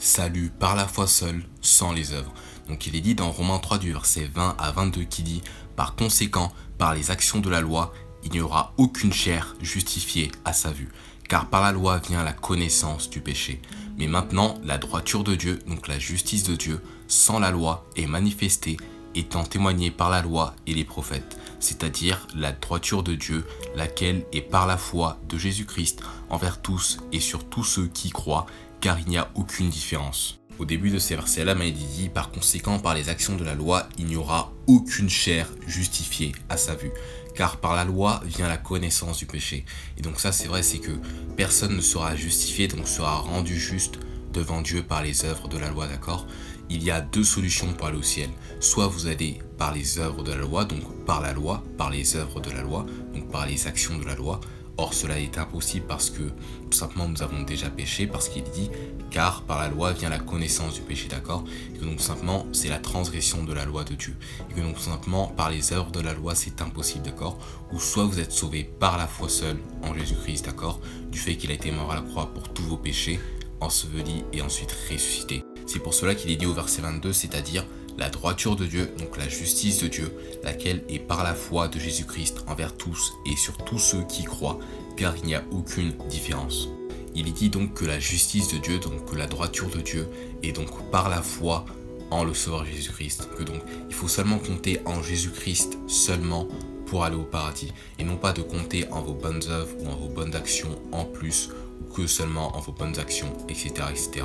salut par la foi seule, sans les œuvres. Donc il est dit dans Romains 3 du verset 20 à 22 qui dit « Par conséquent, par les actions de la loi, il n'y aura aucune chair justifiée à sa vue, car par la loi vient la connaissance du péché. Mais maintenant, la droiture de Dieu, donc la justice de Dieu, sans la loi, est manifestée, étant témoignée par la loi et les prophètes, c'est-à-dire la droiture de Dieu, laquelle est par la foi de Jésus-Christ envers tous et sur tous ceux qui croient, car il n'y a aucune différence. » Au début de ces versets-là, il dit « Par conséquent, par les actions de la loi, il n'y aura aucune chair justifiée à sa vue. Car par la loi vient la connaissance du péché. » Et donc ça, c'est vrai, c'est que personne ne sera justifié, donc sera rendu juste devant Dieu par les œuvres de la loi, d'accord ? Il y a deux solutions pour aller au ciel. Soit vous allez par les œuvres de la loi, donc par la loi, par les œuvres de la loi, donc par les actions de la loi. Or, cela est impossible parce que, tout simplement, nous avons déjà péché, parce qu'il dit « Car par la loi vient la connaissance du péché », d'accord ? Et que donc, simplement, c'est la transgression de la loi de Dieu. Et que donc, tout simplement, par les œuvres de la loi, c'est impossible, d'accord ? Ou soit vous êtes sauvés par la foi seule en Jésus-Christ, d'accord ? Du fait qu'il a été mort à la croix pour tous vos péchés, enseveli et ensuite ressuscité. C'est pour cela qu'il est dit au verset 22, c'est-à-dire la droiture de Dieu, donc la justice de Dieu, laquelle est par la foi de Jésus-Christ envers tous et sur tous ceux qui croient, car il n'y a aucune différence. Il est dit donc que la justice de Dieu, donc que la droiture de Dieu, est donc par la foi en le Sauveur Jésus-Christ, que donc il faut seulement compter en Jésus-Christ seulement pour aller au paradis, et non pas de compter en vos bonnes œuvres ou en vos bonnes actions en plus, ou que seulement en vos bonnes actions, etc. etc.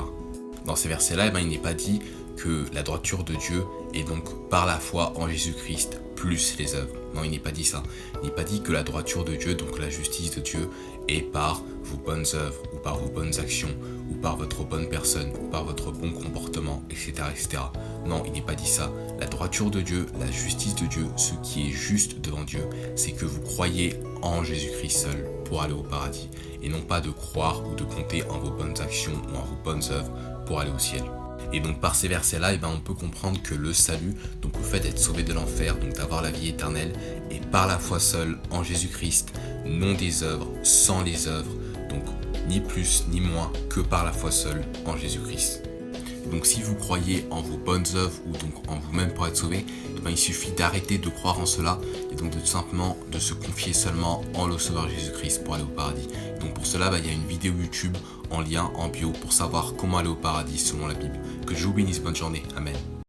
Dans ces versets-là, il n'est pas dit que la droiture de Dieu est donc par la foi en Jésus-Christ plus les œuvres. Non, il n'est pas dit ça. Il n'est pas dit que la droiture de Dieu, donc la justice de Dieu, est par vos bonnes œuvres, ou par vos bonnes actions, ou par votre bonne personne, ou par votre bon comportement, etc. etc. Non, il n'est pas dit ça. La droiture de Dieu, la justice de Dieu, ce qui est juste devant Dieu, c'est que vous croyez en Jésus-Christ seul pour aller au paradis, et non pas de croire ou de compter en vos bonnes actions ou en vos bonnes œuvres pour aller au ciel. Et donc par ces versets-là, on peut comprendre que le salut, donc le fait d'être sauvé de l'enfer, donc d'avoir la vie éternelle, est par la foi seule en Jésus-Christ, non des œuvres, sans les œuvres, donc ni plus ni moins que par la foi seule en Jésus-Christ. Donc si vous croyez en vos bonnes œuvres ou donc en vous-même pour être sauvé, il suffit d'arrêter de croire en cela et donc de tout simplement de se confier seulement en le Sauveur Jésus-Christ pour aller au paradis. Donc pour cela, il y a une vidéo YouTube en lien en bio pour savoir comment aller au paradis selon la Bible. Que Dieu vous bénisse, bonne journée, Amen.